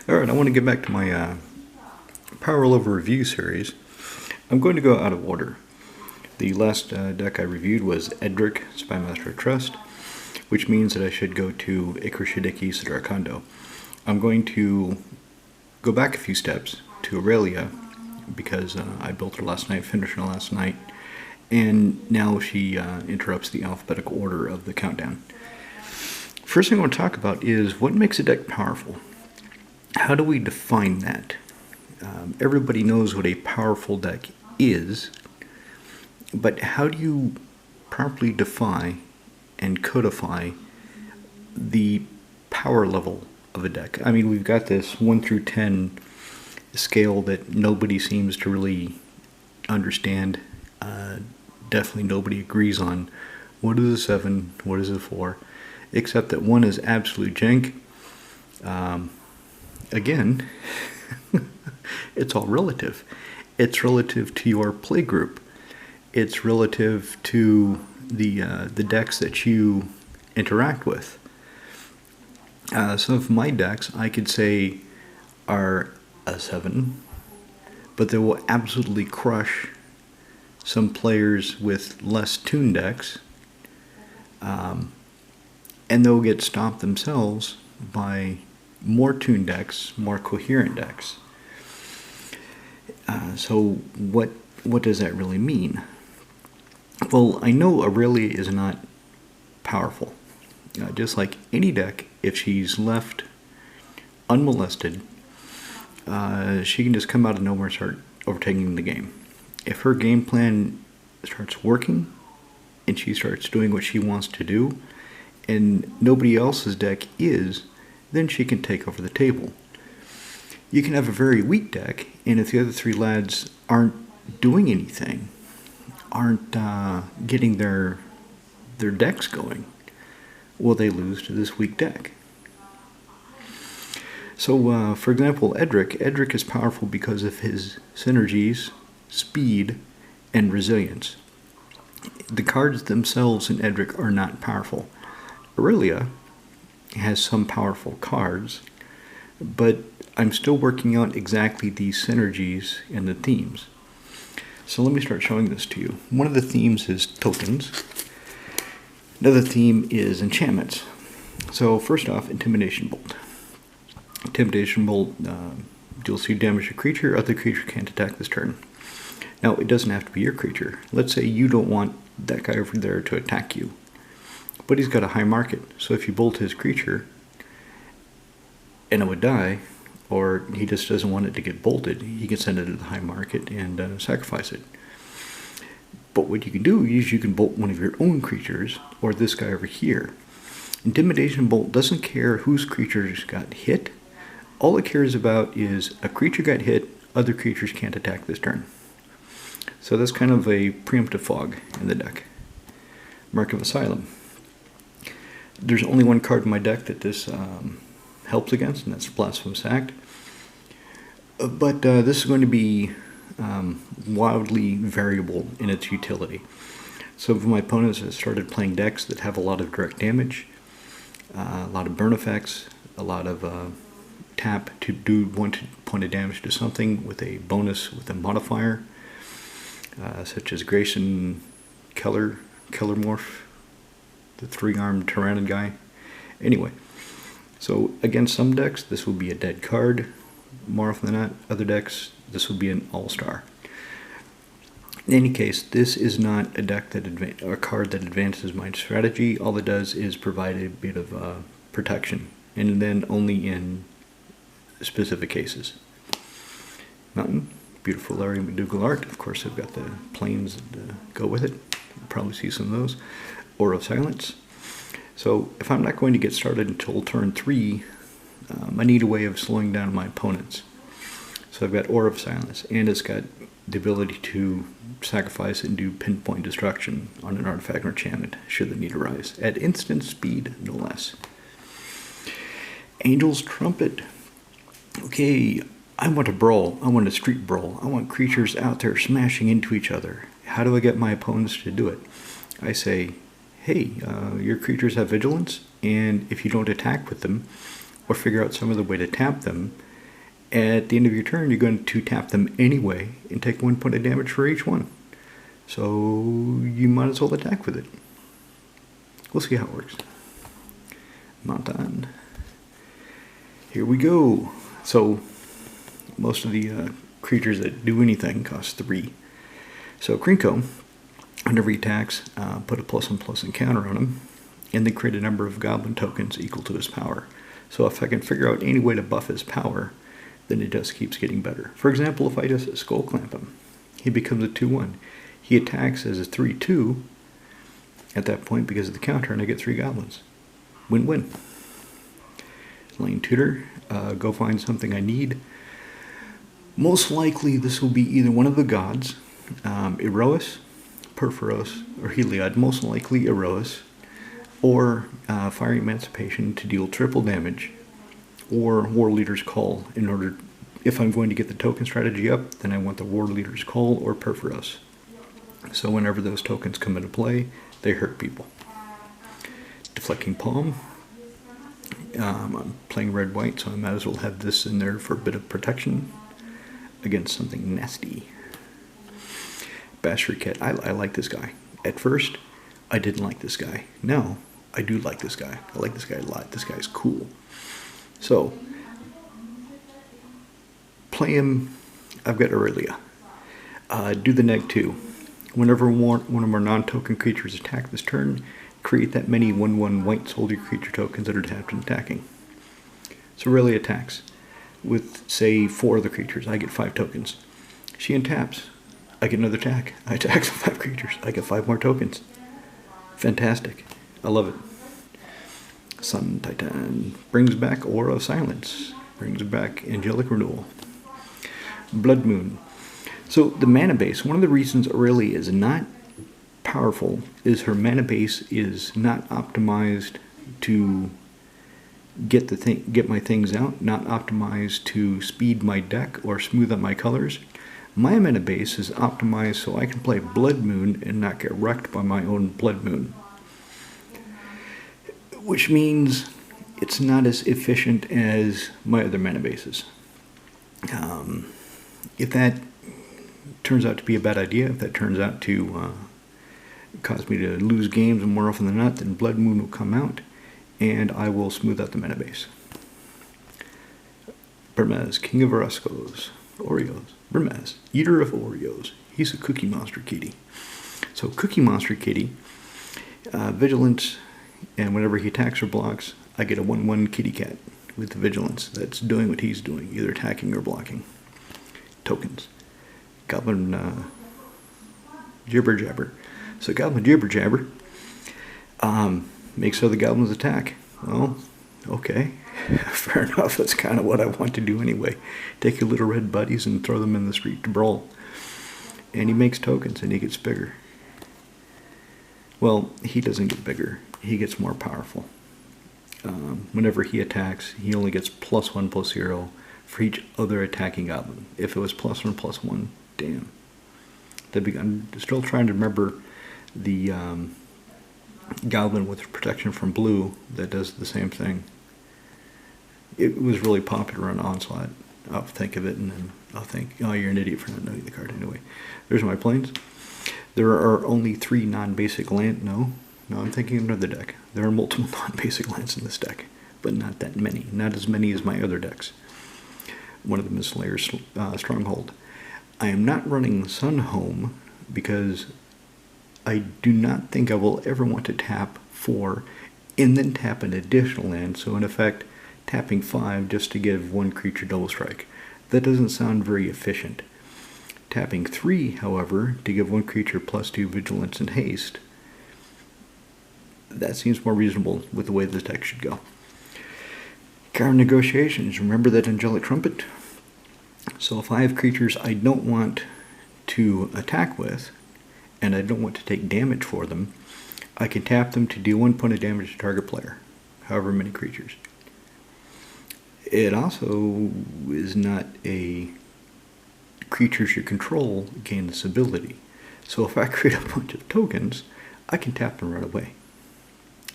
Alright, I want to get back to my Power Level review series. I'm going to go out of order. The last deck I reviewed was Edric, Spymaster of Trust, which means that I should go to Ikrashidiki Sidrakondo. I'm going to go back a few steps to Aurelia, because I built her last night, finished her last night, and now she interrupts the alphabetical order of the countdown. First thing I want to talk about is what makes a deck powerful. How do we define that? Everybody knows what a powerful deck is, but how do you properly define and codify the power level of a deck? I mean, we've got this 1 through 10 scale that nobody seems to really understand. Definitely nobody agrees on what is a 7, what is a 4, except that 1 is absolute jank. Again, it's all relative. It's relative to your play group. It's relative to the decks that you interact with. Some of my decks, I could say, are a 7, but they will absolutely crush some players with less tuned decks, and they'll get stopped themselves by more tuned decks, more coherent decks. So what does that really mean? Well, I know Aurelia is not powerful. Just like any deck, if she's left unmolested, she can just come out of nowhere and start overtaking the game. If her game plan starts working and she starts doing what she wants to do and nobody else's deck is, then she can take over the table. You can have a very weak deck, and if the other 3 lads aren't doing anything, aren't getting their decks going, well, they lose to this weak deck. So, for example, Edric is powerful because of his synergies, speed, and resilience. The cards themselves in Edric are not powerful. Aurelia has some powerful cards, but I'm still working out exactly these synergies and the themes. So let me start showing this to you. One of the themes is tokens. Another theme is enchantments. So first off, Intimidation Bolt. Intimidation Bolt deals 2 damage to a creature. Other creature can't attack this turn. Now, it doesn't have to be your creature. Let's say you don't want that guy over there to attack you, but he's got a high market. So if you bolt his creature and it would die, or he just doesn't want it to get bolted, he can send it to the high market and sacrifice it. But what you can do is you can bolt one of your own creatures, or this guy over here. Intimidation Bolt doesn't care whose creatures got hit. All it cares about is a creature got hit, other creatures can't attack this turn. So that's kind of a preemptive fog in the deck. Mark of Asylum. There's only one card in my deck that this helps against, and that's Blasphemous Act. But this is going to be wildly variable in its utility. Some of my opponents have started playing decks that have a lot of direct damage, a lot of burn effects, a lot of tap to do 1 point of damage to something with a bonus with a modifier, such as Grayson Kellermorph, the 3-armed Tyrannid guy. Anyway, so against some decks, this will be a dead card. More often than not, other decks, this will be an all-star. In any case, this is not a deck or a card that advances my strategy. All it does is provide a bit of protection, and then only in specific cases. Mountain, beautiful Larry McDougall art. Of course, I've got the planes that go with it. You'll probably see some of those. Aura of Silence. So if I'm not going to get started until turn 3, I need a way of slowing down my opponents. So I've got Aura of Silence, and it's got the ability to sacrifice and do pinpoint destruction on an artifact or enchantment should the need arise, at instant speed, no less. Angel's Trumpet. Okay, I want a brawl. I want a street brawl. I want creatures out there smashing into each other. How do I get my opponents to do it? I say, hey, your creatures have vigilance, and if you don't attack with them, or figure out some other way to tap them, At the end of your turn, you're going to tap them anyway and take 1 point of damage for each one. So you might as well attack with it. We'll see how it works. Montan. Here we go. So most of the creatures that do anything cost 3. So Krinko, whenever he attacks, put a +1/+1 counter on him, and then create a number of goblin tokens equal to his power. So if I can figure out any way to buff his power, then it just keeps getting better. For example, if I just skull clamp him, he becomes a 2/1. He attacks as a 3/2 at that point because of the counter, and I get 3 goblins. Win-win. Lane Tutor, go find something I need. Most likely this will be either one of the gods, Erois, Perforos, or Heliod, most likely Erois, or Fiery Emancipation to deal triple damage, or Warleader's Call. If I'm going to get the token strategy up, then I want the Warleader's Call or Perforos. So whenever those tokens come into play, they hurt people. Deflecting Palm. I'm playing red-white, so I might as well have this in there for a bit of protection against something nasty. Bastard Cat. I like this guy. At first, I didn't like this guy. Now, I do like this guy. I like this guy a lot. This guy's cool. So, play him. I've got Aurelia. Do the neg 2. Whenever one of our non-token creatures attack this turn, create that many 1/1 white soldier creature tokens that are tapped and attacking. So Aurelia attacks with, say, 4 of the creatures. I get 5 tokens. She untaps. I get another attack. I attack 5 creatures. I get 5 more tokens. Fantastic. I love it. Sun Titan brings back Aura of Silence. Brings back Angelic Renewal. Blood Moon. So the mana base, one of the reasons Aurelia is not powerful is her mana base is not optimized to get my things out, not optimized to speed my deck or smooth out my colors. My mana base is optimized so I can play Blood Moon and not get wrecked by my own Blood Moon. Which means it's not as efficient as my other mana bases. If that turns out to be a bad idea, if that turns out to cause me to lose games more often than not, then Blood Moon will come out and I will smooth out the mana base. Burmez, King of Oreskos, Oreos. Burmez, Eater of Oreos. He's a Cookie Monster kitty. So Cookie Monster kitty, Vigilance, and whenever he attacks or blocks, I get a 1/1 kitty cat with Vigilance that's doing what he's doing, either attacking or blocking. Tokens. Goblin Jibber Jabber. So Goblin Jibber Jabber makes other goblins attack. Well, okay. Fair enough. That's kind of what I want to do anyway. Take your little red buddies and throw them in the street to brawl. And he makes tokens and he gets bigger. Well, he doesn't get bigger. He gets more powerful. Whenever he attacks, he only gets +1/+0 for each other attacking goblin. If it was +1/+1, damn. I'm still trying to remember the goblin with protection from blue that does the same thing. It was really popular on Onslaught. I'll think of it and then I'll think, oh, you're an idiot for not knowing the card anyway. There's my planes. There are only 3 non-basic land. No, I'm thinking of another deck. There are multiple non-basic lands in this deck, but not that many. Not as many as my other decks. One of them is Slayer's Stronghold. I am not running Sun Home because I do not think I will ever want to tap 4 and then tap an additional land, so in effect tapping 5 just to give 1 creature double strike. That doesn't sound very efficient. Tapping 3, however, to give 1 creature +2 vigilance and haste, that seems more reasonable with the way this deck should go. Card negotiations. Remember that Angelic Trumpet? So if I have creatures I don't want to attack with, and I don't want to take damage for them, I can tap them to deal 1 point of damage to target player, however many creatures. It also is not a creatures you control gain this ability. So if I create a bunch of tokens, I can tap them right away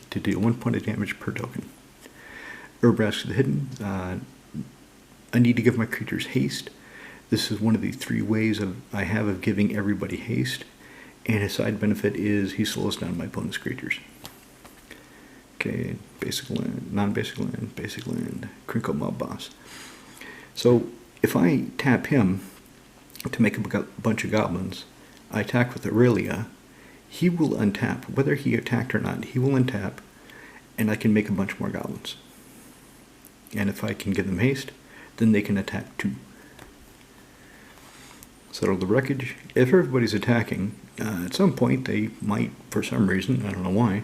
to deal 1 point of damage per token. Urbrask the Hidden, I need to give my creatures haste. This is one of the 3 ways I have of giving everybody haste. And his side benefit is he slows down my opponent's creatures. Okay, basic land, non-basic land, basic land, Crinkle Mob Boss. So if I tap him to make a bunch of goblins, I attack with Aurelia, he will untap. Whether he attacked or not, he will untap, and I can make a bunch more goblins. And if I can give them haste, then they can attack too. Settle the wreckage. If everybody's attacking, at some point they might, for some reason, I don't know why,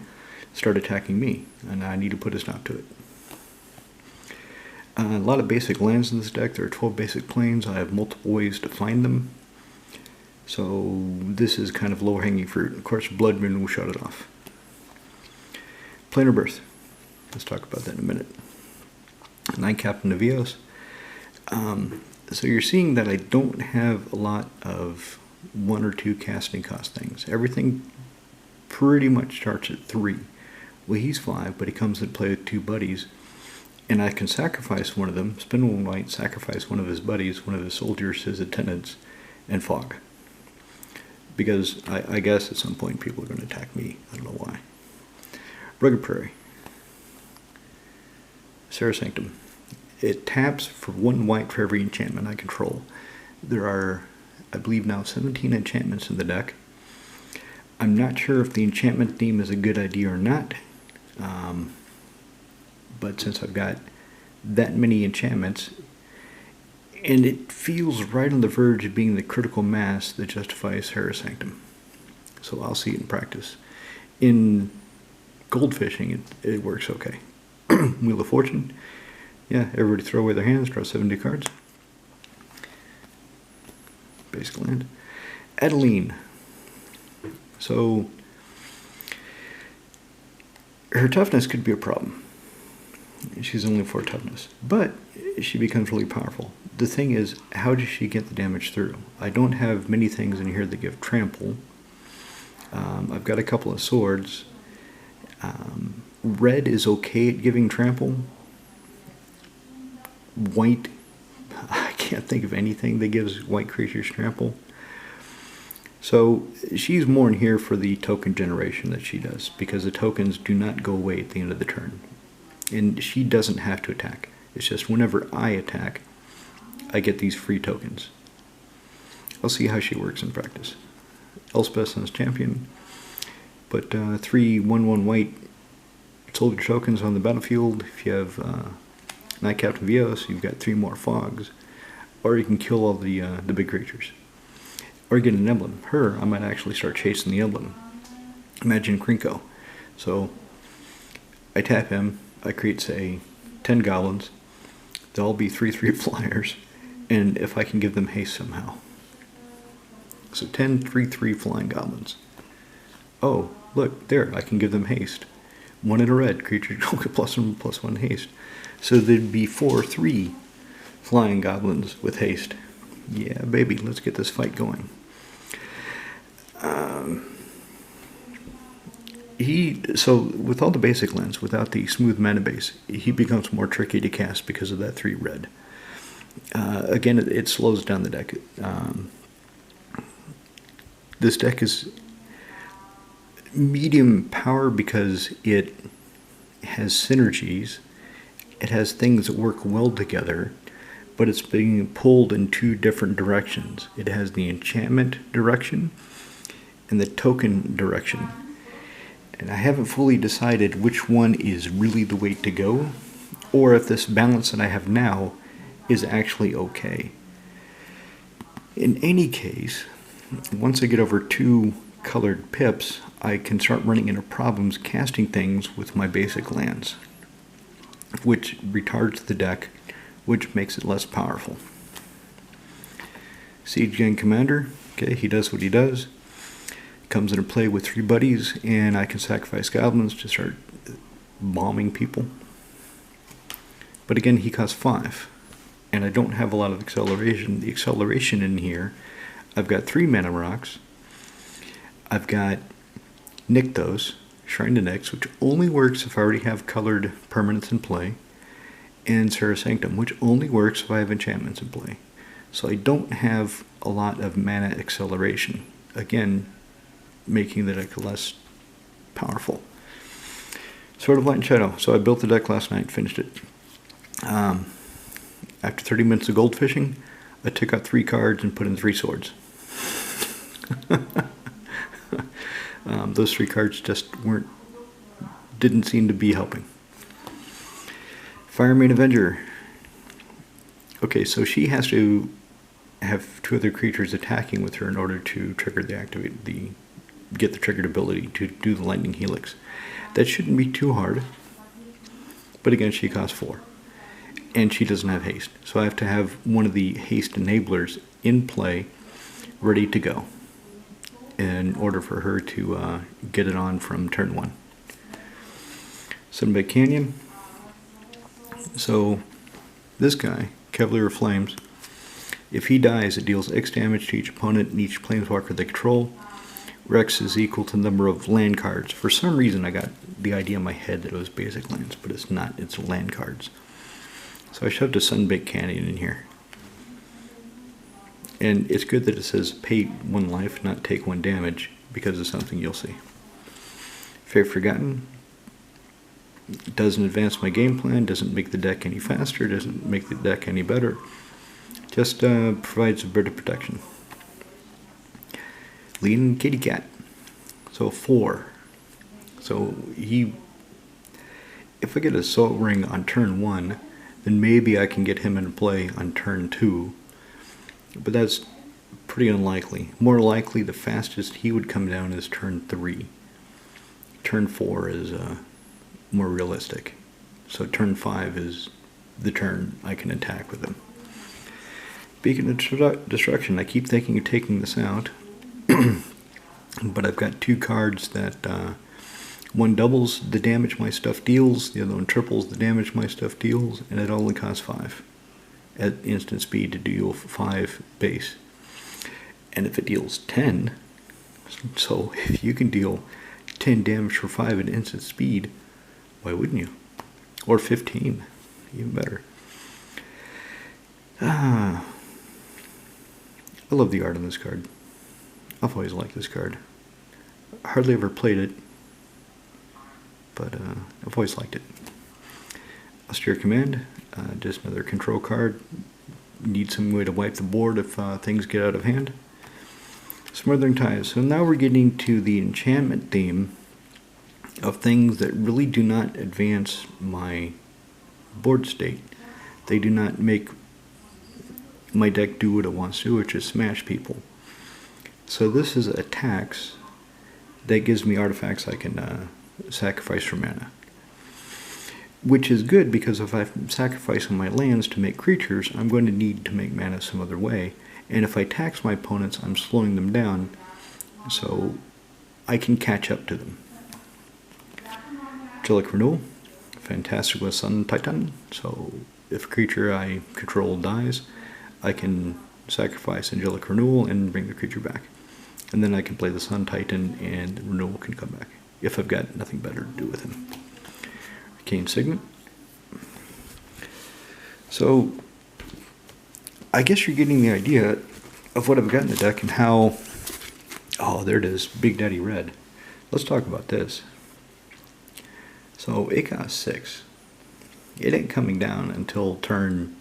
start attacking me, and I need to put a stop to it. A lot of basic lands in this deck. There are 12 basic planes. I have multiple ways to find them. So this is kind of low-hanging fruit. Of course, Blood Moon will shut it off. Planar Birth. Let's talk about that in a minute. 9 Captain of Eos. So you're seeing that I don't have a lot of 1 or 2 casting cost things. Everything pretty much starts at 3. Well, he's 5, but he comes into play with 2 buddies. And I can sacrifice one of them, spend 1 white, sacrifice one of his buddies, one of his soldiers, his attendants, and fog. Because I guess at some point people are going to attack me. I don't know why. Rugged Prairie. Serra Sanctum. It taps for 1 white for every enchantment I control. There are, I believe now, 17 enchantments in the deck. I'm not sure if the enchantment theme is a good idea or not. But since I've got that many enchantments, and it feels right on the verge of being the critical mass that justifies Serra Sanctum. So I'll see it in practice. In goldfishing, it works okay. Wheel of Fortune. Yeah, everybody throw away their hands, draw 70 cards. Basic land. Adeline. So her toughness could be a problem. She's only 4 toughness, but she becomes really powerful. The thing is, how does she get the damage through? I don't have many things in here that give trample. I've got a couple of swords. Red is okay at giving trample. White, I can't think of anything that gives white creatures trample. So she's more in here for the token generation that she does, because the tokens do not go away at the end of the turn. And she doesn't have to attack. It's just whenever I attack, I get these free tokens. I'll see how she works in practice. Elspeth Sun's Champion. Put 3 1/1 white soldier tokens on the battlefield. If you have 9 Captain of Eos, you've got 3 more fogs. Or you can kill all the big creatures. Or get an emblem. Her, I might actually start chasing the emblem. Imagine Krinko. So I tap him. I create, say, 10 goblins. They'll all be 3/3 flyers. And if I can give them haste somehow. So 10 3/3 flying goblins. Oh, look, there, I can give them haste. 1 in a red, creature get +1/+1 haste. So there'd be 4/3 flying goblins with haste. Yeah, baby, let's get this fight going. So with all the basic lands, without the smooth mana base, he becomes more tricky to cast because of that 3 red. Again, it slows down the deck. This deck is medium power because it has synergies. It has things that work well together, but it's being pulled in 2 different directions. It has the enchantment direction and the token direction. And I haven't fully decided which one is really the way to go, or if this balance that I have now is actually okay. In any case, once I get over 2 colored pips, I can start running into problems casting things with my basic lands, which retards the deck, which makes it less powerful. Siege Gang Commander, okay, he does what he does. Comes into play with 3 buddies, and I can sacrifice goblins to start bombing people. But again, he costs 5, and I don't have a lot of acceleration. The acceleration in here, I've got 3 mana rocks. I've got Nykthos, Shrine to Nyx, which only works if I already have colored permanents in play. and Serra Sanctum, which only works if I have enchantments in play. So I don't have a lot of mana acceleration. Again, making the deck less powerful. Sword of Light and Shadow. So I built the deck last night, finished it. After 30 minutes of gold fishing, I took out 3 cards and put in 3 swords. Those 3 cards just didn't seem to be helping. Firemane Avenger. Okay, so she has to have 2 other creatures attacking with her in order to trigger get the triggered ability to do the Lightning Helix. That shouldn't be too hard, but again, she costs 4. And she doesn't have haste, so I have to have one of the haste enablers in play, ready to go, in order for her to get it on from turn 1. Sunbaked Canyon. So this guy, Cavalier of Flames, if he dies, it deals X damage to each opponent and each planeswalker they control. Rex is equal to the number of land cards. For some reason, I got the idea in my head that it was basic lands, but it's not. It's land cards. So I shoved a Sunbaked Canyon in here. And it's good that it says pay 1 life, not take 1 damage, because of something you'll see. Fair Forgotten. Doesn't advance my game plan, doesn't make the deck any faster, doesn't make the deck any better. Just provides a bit of protection. Lean Kitty Cat. So 4. So if I get a Soul Ring on turn 1, then maybe I can get him into play on turn 2. But that's pretty unlikely. More likely, the fastest he would come down is turn 3. Turn 4 is more realistic. So turn 5 is the turn I can attack with him. Beacon of Destruction. I keep thinking of taking this out. But I've got 2 cards that one doubles the damage my stuff deals, the other one triples the damage my stuff deals, and it only costs 5 at instant speed to deal 5 base. And if it deals 10, so if you can deal 10 damage for 5 at instant speed, why wouldn't you? Or 15, even better. I love the art on this card. I've always liked this card. Hardly ever played it, but I've always liked it. Austere Command, just another control card. Need some way to wipe the board if things get out of hand. Smothering Ties. So now we're getting to the enchantment theme of things that really do not advance my board state. They do not make my deck do what it wants to, which is smash people. So this is a tax that gives me artifacts I can sacrifice for mana. Which is good, because if I'm sacrificing my lands to make creatures, I'm going to need to make mana some other way. And if I tax my opponents, I'm slowing them down, so I can catch up to them. Angelic Renewal. Fantastic with Sun Titan. So if a creature I control dies, I can sacrifice Angelic Renewal and bring the creature back. And then I can play the Sun Titan and the Renewal can come back, if I've got nothing better to do with him. Arcane Signet. So I guess you're getting the idea of what I've got in the deck and how... Oh, there it is. Big Daddy Red. Let's talk about this. So it costs 6. It ain't coming down until turn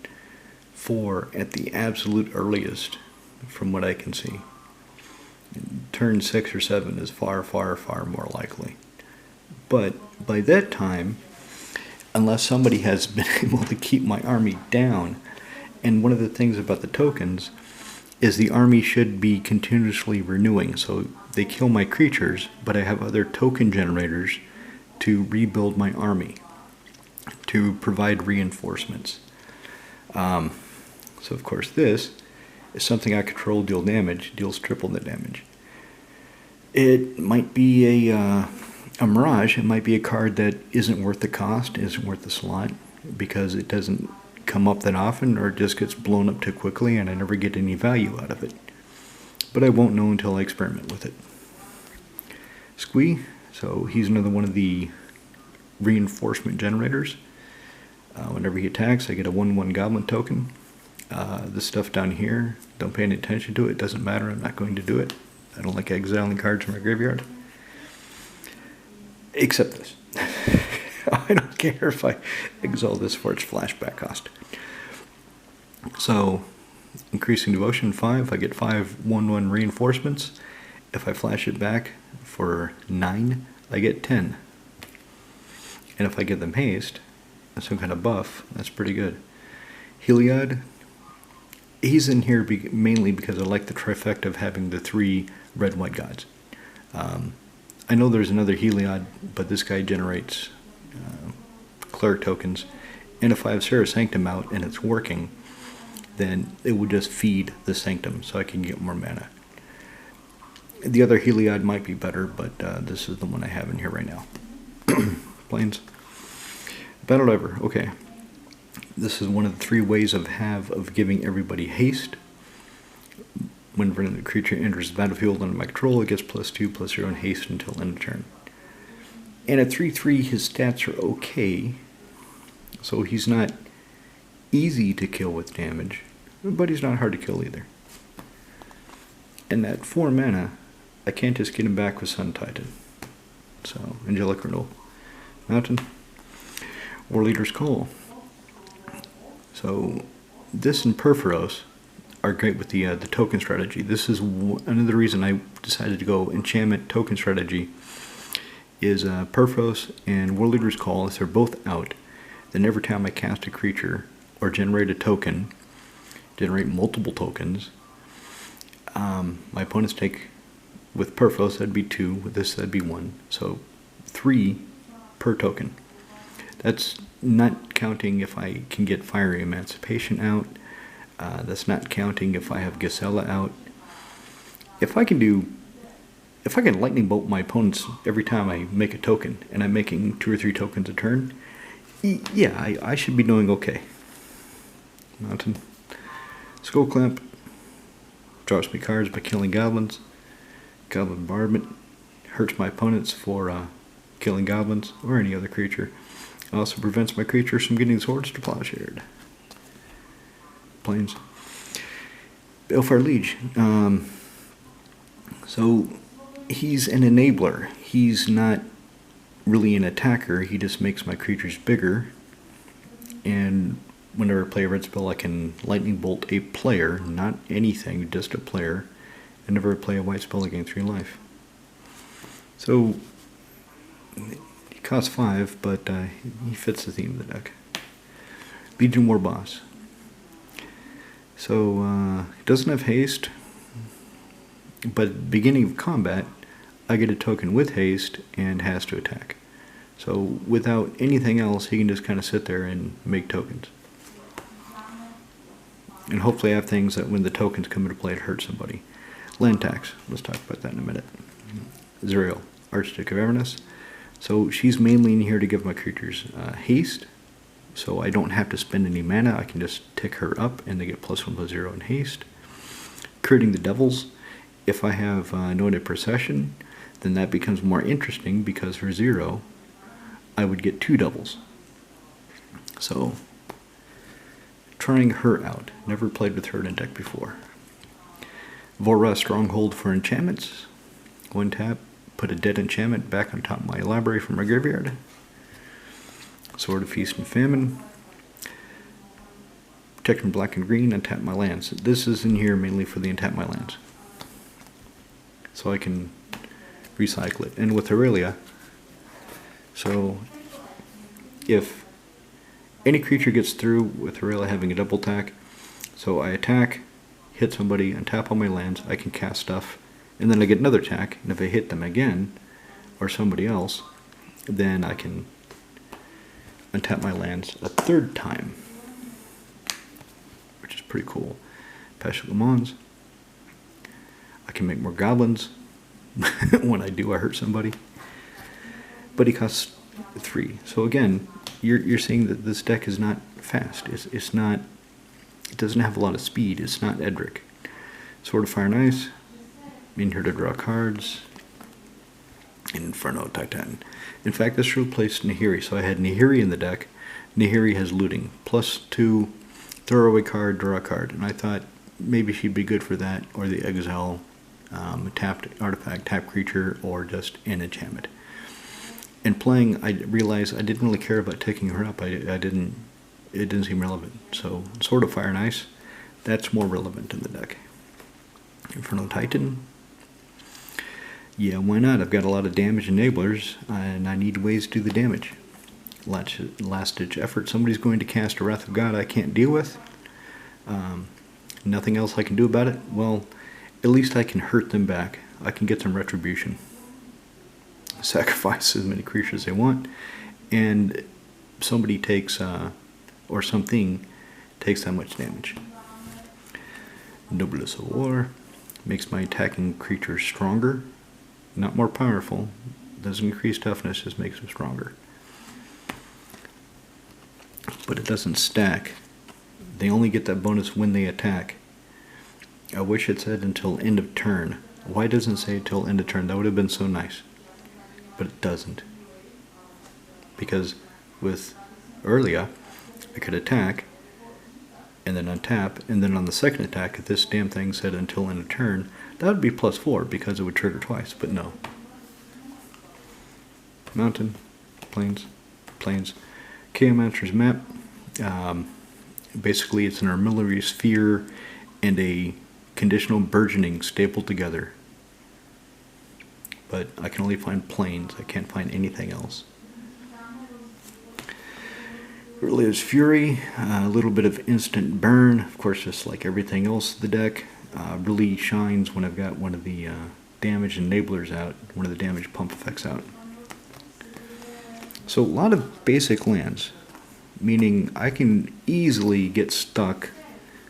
4 at the absolute earliest, from what I can see. Turn 6 or 7 is far, far, far more likely. But by that time, unless somebody has been able to keep my army down, and one of the things about the tokens is the army should be continuously renewing. So they kill my creatures, but I have other token generators to rebuild my army, to provide reinforcements. So of course this is something I control, deal damage, deals triple the damage. It might be a Mirage. It might be a card that isn't worth the cost, isn't worth the slot, because it doesn't come up that often, or it just gets blown up too quickly and I never get any value out of it. But I won't know until I experiment with it. Squee, so he's another one of the reinforcement generators. Whenever he attacks, I get a 1/1 goblin token. This stuff down here, don't pay any attention to it. It doesn't matter. I'm not going to do it. I don't like exiling cards from my graveyard. Except this. I don't care if I exile this for its flashback cost. So, increasing devotion 5, I get 5 1/1 reinforcements. If I flash it back for 9, I get 10. And if I give them haste, and some kind of buff, that's pretty good. Heliod, he's in here mainly because I like the trifecta of having the 3 red-white gods. I know there's another Heliod, but this guy generates cleric tokens. And if I have Serra Sanctum out and it's working, then it would just feed the Sanctum so I can get more mana. The other Heliod might be better, but this is the one I have in here right now. Plains. Battle Diver, okay. This is one of the 3 ways of giving everybody haste. Whenever the creature enters the battlefield under my control, it gets +2/+0 in haste until end of turn. And at 3/3, his stats are okay. So he's not easy to kill with damage, but he's not hard to kill either. And at 4 mana, I can't just get him back with Sun Titan. So, Angelic Renewal. Mountain. Warleader's Call. So, this and Perforos are great with the token strategy. This is another reason I decided to go enchantment token strategy is Perforos and Warleader's Call. If they're both out, then every time I cast a creature or generate a token, generate multiple tokens, my opponents take, with Perforos that'd be 2, with this that'd be 1, so 3 per token. That's not counting if I can get Fiery Emancipation out. That's not counting if I have Gisela out. If I can lightning bolt my opponents every time I make a token, and I'm making 2 or 3 tokens a turn, yeah, I should be doing okay. Mountain. Skull Clamp. Draws me cards by killing goblins. Goblin Bombardment hurts my opponents for killing goblins or any other creature. It also prevents my creatures from getting swords to plowshared. Plains. Balefire Liege. So he's an enabler. He's not really an attacker. He just makes my creatures bigger. And whenever I play a red spell, I can lightning bolt a player, not anything, just a player. And never play a white spell, I gain 3 life. So he costs 5, but he fits the theme of the deck. Legion War Boss. So he doesn't have haste, but at the beginning of combat, I get a token with haste and has to attack. So without anything else, he can just kind of sit there and make tokens. And hopefully I have things that when the tokens come into play, it hurts somebody. Land tax. Let's talk about that in a minute. Zuriel, Archduke of Avernus. So she's mainly in here to give my creatures haste. So I don't have to spend any mana. I can just tick her up and they get +1/+0 in haste. Critting the Devils. If I have Anointed Procession, then that becomes more interesting because for 0, I would get 2 doubles. So, trying her out. Never played with her in a deck before. Vorra Stronghold for enchantments. 1 tap, put a dead enchantment back on top of my library from my graveyard. Sword of Feast and Famine. Protection black and green, untap my lands. This is in here mainly for the untap my lands. So I can recycle it. And with Aurelia, so if any creature gets through with Aurelia having a double attack, so I attack, hit somebody, untap all my lands, I can cast stuff, and then I get another attack, and if I hit them again, or somebody else, then I can untap my lands a 3rd time, which is pretty cool. Pestilent Mons. I can make more goblins. When I do, I hurt somebody. But he costs 3. So again, you're seeing that this deck is not fast. It's not. It doesn't have a lot of speed. It's not Edric. Sword of Fire and Ice. In here to draw cards. Inferno Titan. In fact, this replaced Nahiri. So I had Nahiri in the deck. Nahiri has looting. +2, throwaway card, draw a card. And I thought maybe she'd be good for that, or the exile, tapped artifact, tapped creature, or just an enchantment. And playing, I realized I didn't really care about taking her up. It didn't seem relevant. So Sword of Fire and Ice, that's more relevant in the deck. Infernal Titan, yeah, why not? I've got a lot of damage enablers, and I need ways to do the damage. Last-ditch effort. Somebody's going to cast a Wrath of God I can't deal with. Nothing else I can do about it. Well, at least I can hurt them back. I can get some retribution. Sacrifice as many creatures as they want, and somebody takes, or something takes that much damage. Noblesse of War makes my attacking creatures stronger, not more powerful. Doesn't increase toughness, just makes them stronger. But it doesn't stack. They only get that bonus when they attack. I wish it said until end of turn. Why doesn't it say until end of turn? That would have been so nice. But it doesn't. Because with Aurelia, I could attack, and then untap, and then on the second attack, if this damn thing said until end of turn, that would be +4 because it would trigger twice, but no. Mountain, plains. Gaea Master's map. Basically, it's an armillary sphere and a conditional burgeoning stapled together. But I can only find plains. I can't find anything else. Aurelia's Fury, a little bit of instant burn. Of course, just like everything else in the deck, really shines when I've got one of the damage enablers out, one of the damage pump effects out. So a lot of basic lands, meaning I can easily get stuck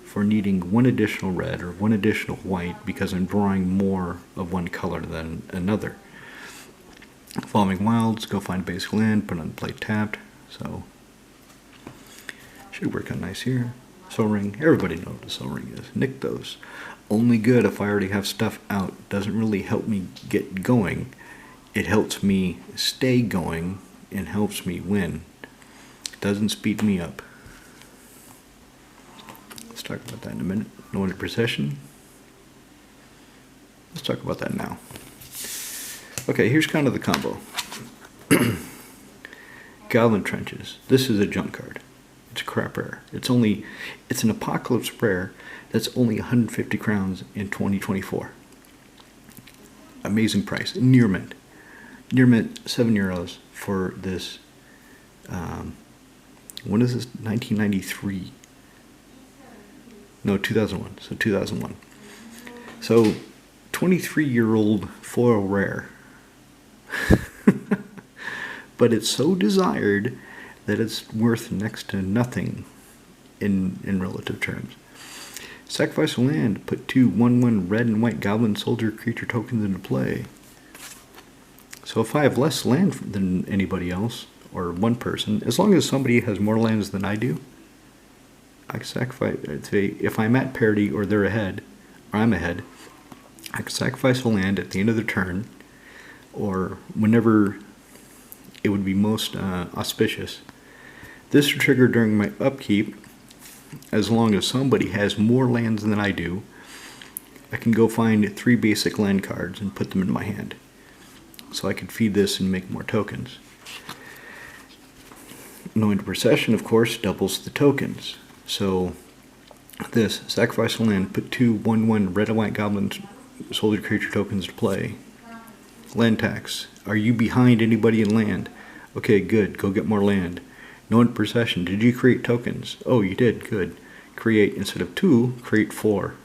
for needing one additional red or one additional white because I'm drawing more of one color than another. Evolving Wilds, go find a basic land, put on play tapped, so should work out nice here. Soul Ring, everybody knows what a Soul Ring is. Nykthos, only good if I already have stuff out. Doesn't really help me get going. It helps me stay going and helps me win. Doesn't speed me up. Let's talk about that in a minute. Anointed Procession. Let's talk about that now. Okay, here's kind of the combo. Goblin Trenches. This is a junk card. It's a crap rare. It's an Apocalypse rare that's only 150 crowns in 2024. Amazing price. Near mint. Near mint, €7 for this. When is this? 1993. No, 2001. So 2001. So 23-year-old foil rare. But it's so desired that it's worth next to nothing in relative terms. Sacrifice a land, put 2 1/1 red and white goblin soldier creature tokens into play. So if I have less land than anybody else, or one person, as long as somebody has more lands than I do, I can sacrifice. If I'm at parity or they're ahead, or I'm ahead, I can sacrifice a land at the end of the turn, or whenever it would be most auspicious. This will trigger during my upkeep, as long as somebody has more lands than I do. I can go find 3 basic land cards and put them in my hand. So I could feed this and make more tokens. Anointed Procession, of course, doubles the tokens. So this, sacrifice a land, put 2 1/1 red and white goblin soldier creature tokens to play. Land tax. Are you behind anybody in land? Okay, good. Go get more land. Anointed Procession. Did you create tokens? Oh, you did. Good. Create, instead of 2, create 4.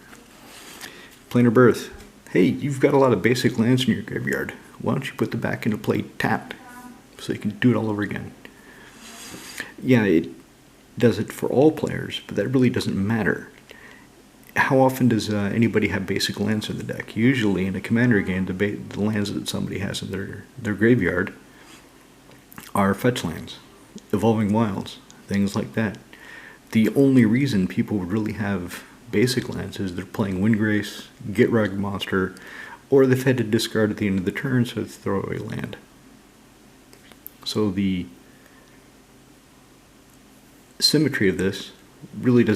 Planar Birth. Hey, you've got a lot of basic lands in your graveyard. Why don't you put them back into play tapped so you can do it all over again? Yeah, it does it for all players, but that really doesn't matter. How often does anybody have basic lands in the deck? Usually in a commander game, the lands that somebody has in their graveyard are fetch lands, Evolving Wilds, things like that. The only reason people would really have basic lands is they're playing Windgrace, Get Rugged Monster, or they've had to discard at the end of the turn, so it's throwaway land. So the symmetry of this really doesn't